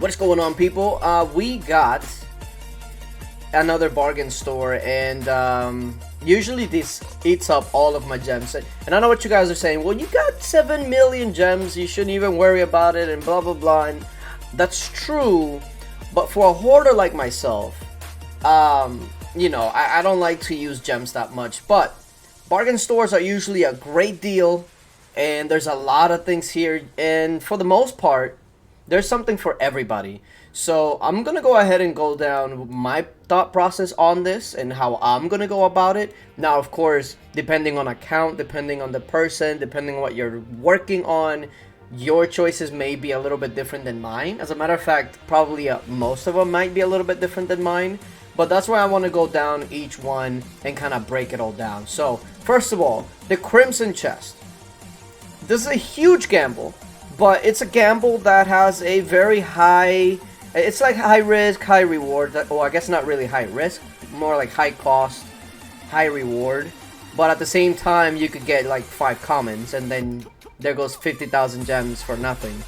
What's going on, people? We got another bargain store, and usually this eats up all of my gems. And I know what you guys are saying. Well, you got 7 million gems, you shouldn't even worry about it, and blah blah blah. And that's true, but for a hoarder like myself, you know, I don't like to use gems that much. But bargain stores are usually a great deal, and there's a lot of things here, and for the most part, there's something for everybody. So I'm gonna go ahead and go down my thought process on this and how I'm gonna go about it. Now, of course, depending on account, depending on the person, depending on what you're working on, your choices may be a little bit different than mine. As a matter of fact, probably most of them might be a little bit different than mine. But that's why I want to go down each one and kind of break it all down. So first of all, the Crimson Chest. This is a huge gamble, but it's a gamble that has a very high, it's like high risk, high reward. Well, I guess not really high risk, more like high cost, high reward. But at the same time, you could get like 5 commons, and then there goes 50,000 gems for nothing.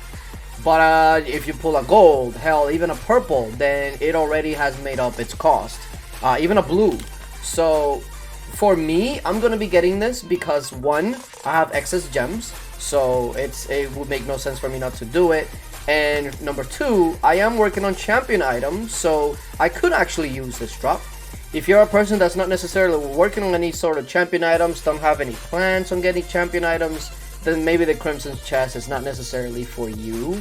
But if you pull a gold, hell, even a purple, then it already has made up its cost. Even a blue. So for me, I'm gonna be getting this because, one, I have excess gems, so it would make no sense for me not to do it. And number 2, I am working on champion items, so I could actually use this drop. If you're a person that's not necessarily working on any sort of champion items, don't have any plans on getting champion items, then maybe the Crimson Chest is not necessarily for you.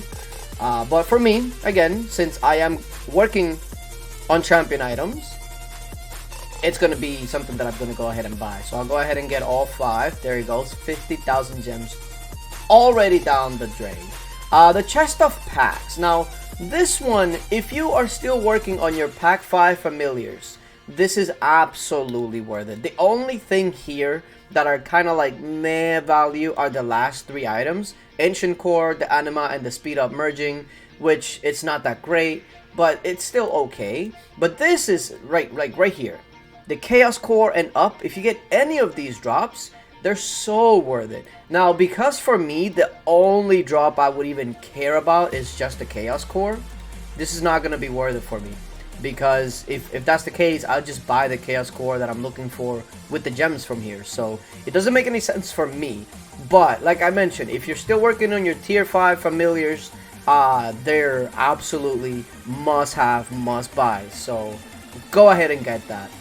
But for me, again, since I am working on champion items, it's going to be something that I'm going to go ahead and buy. So I'll go ahead and get all 5. There he goes. 50,000 gems already down the drain. The Chest of Packs. Now, this one, if you are still working on your Pack 5 Familiars, this is absolutely worth it. The only thing here that are kind of like meh value are the last 3 items. Ancient Core, the Anima, and the Speed Up Merging, which it's not that great, but it's still okay. But this is right here. The Chaos Core and Up, if you get any of these drops, they're so worth it. Now, because for me, the only drop I would even care about is just the Chaos Core, this is not going to be worth it for me. Because if that's the case, I'll just buy the Chaos Core that I'm looking for with the gems from here. So it doesn't make any sense for me. But like I mentioned, if you're still working on your tier 5 familiars, they're absolutely must have, must buy. So go ahead and get that.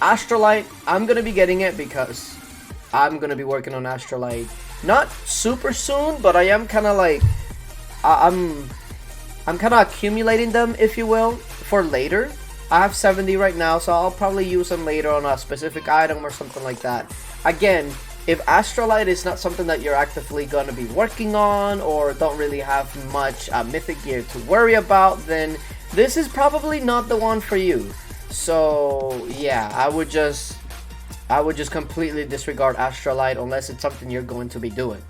Astrolite, I'm going to be getting it because I'm going to be working on Astrolite. Not super soon, but I am kind of like, I'm kind of accumulating them, if you will, for later. I have 70 right now, so I'll probably use them later on a specific item or something like that. Again, if Astrolite is not something that you're actively going to be working on, or don't really have much mythic gear to worry about, then this is probably not the one for you. So yeah, I would just completely disregard Astrolite unless it's something you're going to be doing.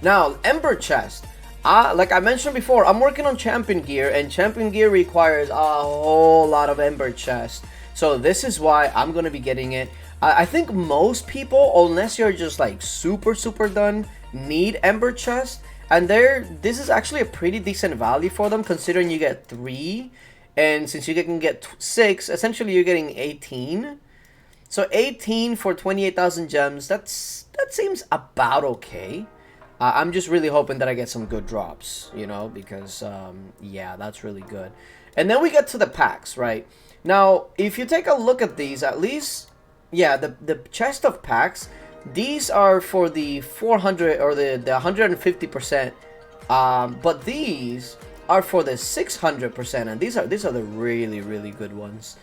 Now, Ember Chest. Like I mentioned before, I'm working on champion gear, and champion gear requires a whole lot of Ember Chest. So this is why I'm going to be getting it. I think most people, unless you're just like super done, need Ember Chest. And this is actually a pretty decent value for them, considering you get 3. And since you can get 6, essentially you're getting 18. So 18 for 28,000 gems, that seems about okay. I'm just really hoping that I get some good drops, you know, because, yeah, that's really good. And then we get to the packs, right? Now, if you take a look at these, at least, yeah, the chest of packs, these are for the 400 or the 150%, but these are for the 600%, and these are the really good ones.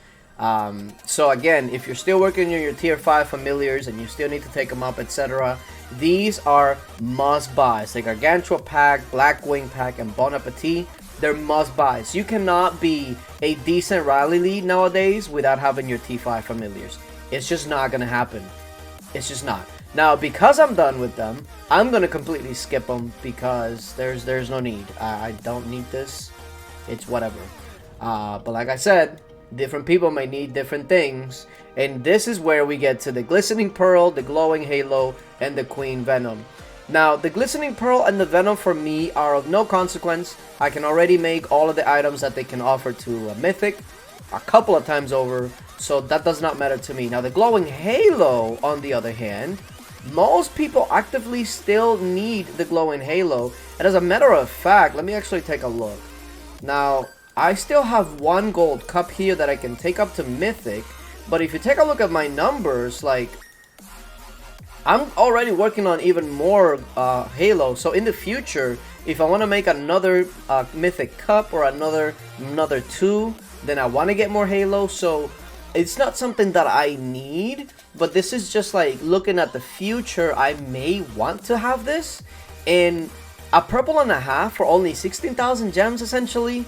So again, if you're still working on your tier 5 familiars and you still need to take them up, etc., these are must buys. The Gargantua pack, Blackwing pack, and Bon Appetit, they're must buys. You cannot be a decent rally lead nowadays without having your T5 familiars. It's just not gonna happen. It's just not. Now, because I'm done with them, I'm gonna completely skip them because there's no need. I don't need this. It's whatever. But like I said, different people may need different things, and this is where we get to the Glistening Pearl, the Glowing Halo, and the Queen Venom. Now, the Glistening Pearl and the Venom for me are of no consequence. I can already make all of the items that they can offer to a Mythic a couple of times over, so that does not matter to me. Now, the Glowing Halo, on the other hand, most people actively still need the Glowing Halo. And as a matter of fact, let me actually take a look. Now, I still have 1 gold cup here that I can take up to Mythic, but if you take a look at my numbers, like, I'm already working on even more Halo. So in the future, if I want to make another Mythic Cup or another 2, then I want to get more Halo. So it's not something that I need, but this is just like looking at the future. I may want to have this. And a purple and a half for only 16,000 gems, essentially,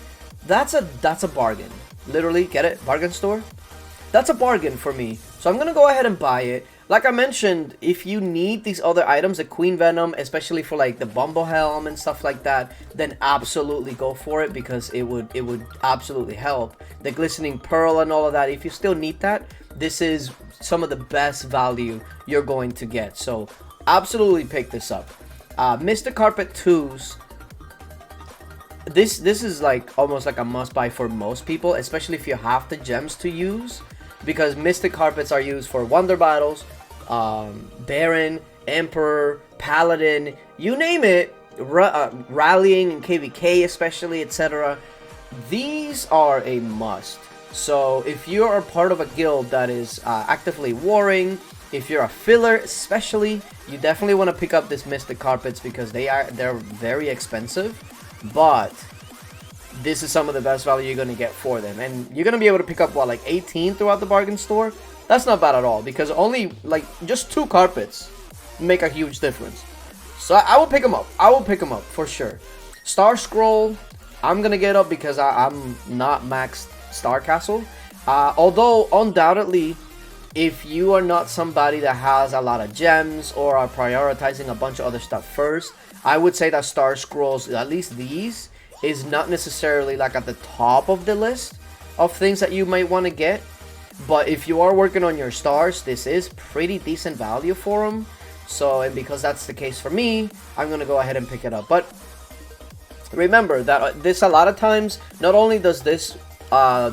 that's a bargain. Literally, get it? Bargain store? That's a bargain for me. So I'm going to go ahead and buy it. Like I mentioned, if you need these other items, the Queen Venom, especially for like the Bumble Helm and stuff like that, then absolutely go for it, because it would absolutely help. The Glistening Pearl and all of that, if you still need that, this is some of the best value you're going to get. So absolutely pick this up. Mr. Carpet 2s. This is like almost like a must buy for most people, especially if you have the gems to use, because Mystic Carpets are used for Wonder Battles, Baron, Emperor, Paladin, you name it, rallying and KVK especially, etc. These are a must. So if you are part of a guild that is actively warring, if you're a filler especially, you definitely want to pick up this Mystic Carpets, because they're very expensive, but this is some of the best value you're going to get for them. And you're going to be able to pick up, what, like 18 throughout the bargain store? That's not bad at all, because only, like, just 2 carpets make a huge difference. So I will pick them up. I will pick them up, for sure. Star Scroll, I'm going to get up because I'm not maxed Star Castle. Although, undoubtedly, if you are not somebody that has a lot of gems or are prioritizing a bunch of other stuff first, I would say that Star Scrolls, at least these, is not necessarily like at the top of the list of things that you might want to get. But if you are working on your stars, this is pretty decent value for them. So, and because that's the case for me, I'm going to go ahead and pick it up. But remember that this, a lot of times, not only does this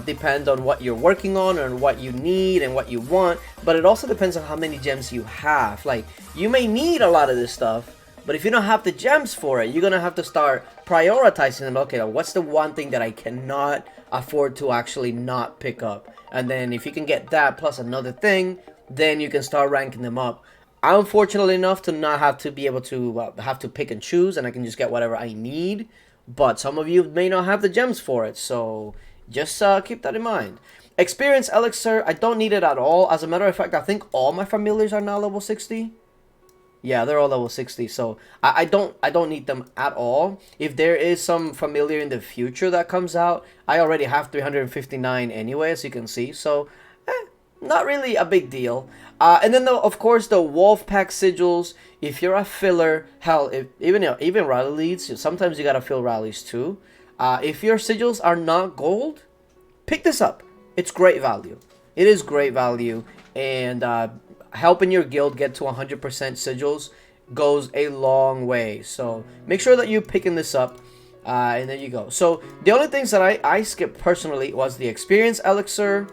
depend on what you're working on and what you need and what you want, but it also depends on how many gems you have. Like, you may need a lot of this stuff, but if you don't have the gems for it, you're going to have to start prioritizing them. Okay, what's the one thing that I cannot afford to actually not pick up? And then if you can get that plus another thing, then you can start ranking them up. I'm fortunate enough to not have to be able to have to pick and choose, and I can just get whatever I need. But some of you may not have the gems for it, so just keep that in mind. Experience Elixir, I don't need it at all. As a matter of fact, I think all my familiars are now level 60. Yeah, they're all level 60, so I don't need them at all. If there is some familiar in the future that comes out, I already have 359 anyway, as you can see, so not really a big deal. And then, of course, the Wolf Pack Sigils. If you're a filler, hell, even rally leads, sometimes you gotta fill rallies too. If your sigils are not gold, pick this up. It's great value. It is great value, and helping your guild get to 100% sigils goes a long way. So make sure that you're picking this up, and there you go. So the only things that I skipped personally was the Experience Elixir,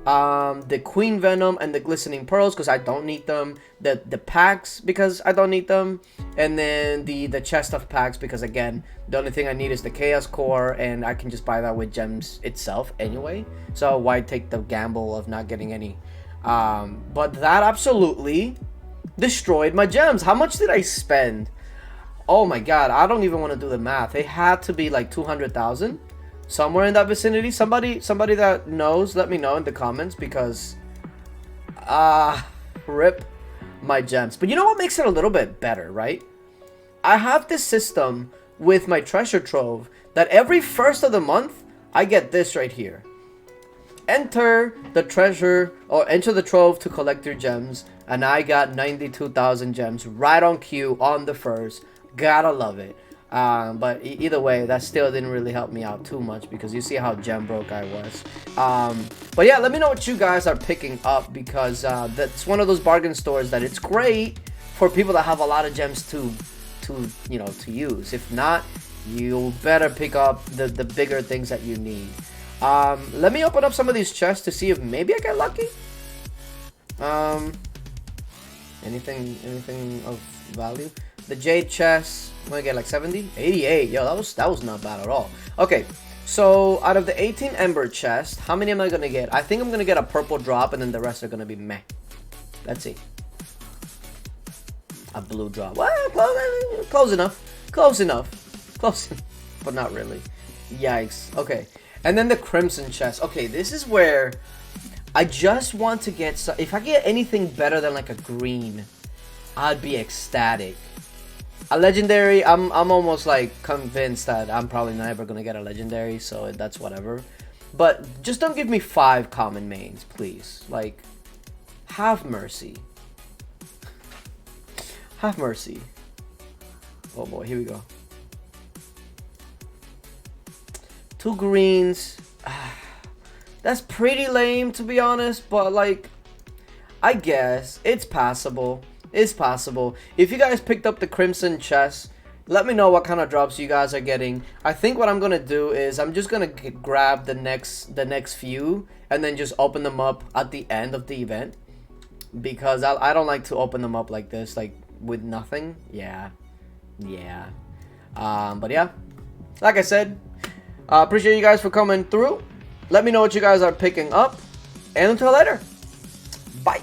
the Queen Venom, and the Glistening Pearls, because I don't need them. The packs, because I don't need them. And then the chest of packs, because again, the only thing I need is the Chaos Core, and I can just buy that with gems itself anyway. So why take the gamble of not getting any? But that absolutely destroyed my gems. How much did I spend? Oh my god, I don't even want to do the math. It had to be like 200,000. Somewhere in that vicinity. Somebody that knows, let me know in the comments, because rip my gems. But you know what makes it a little bit better, right? I have this system with my treasure trove that every first of the month I get this right here. Enter the treasure, or enter the trove to collect your gems, and I got 92,000 gems right on cue on the first. Gotta love it. But either way, that still didn't really help me out too much, because you see how gem broke I was. But yeah, let me know what you guys are picking up, because that's one of those bargain stores that it's great for people that have a lot of gems to to, you know, to use. If not, you better pick up the bigger things that you need. Let me open up some of these chests to see if maybe I get lucky. Anything of value? The jade chest, I'm gonna get like 70, 88. Yo, that was not bad at all. Okay, so out of the 18 ember chests, how many am I gonna get? I think I'm gonna get a purple drop, and then the rest are gonna be meh. Let's see. A blue drop. Well, close enough. Close enough. Close, but not really. Yikes. Okay, and then the crimson chest. Okay, this is where I just want to get. If I get anything better than like a green, I'd be ecstatic. A legendary, I'm almost like convinced that I'm probably never gonna get a legendary, so that's whatever. But just don't give me 5 common mains, please. Like, have mercy. Have mercy. Oh boy, here we go. 2 greens. That's pretty lame, to be honest, but like, I guess it's passable. It's possible. If you guys picked up the crimson chest, let me know what kind of drops you guys are getting. I think what I'm gonna do is I'm just gonna grab the next few and then just open them up at the end of the event, because I don't like to open them up like this, like with nothing. Yeah. But yeah, like I said, appreciate you guys for coming through. Let me know what you guys are picking up, and until later, bye.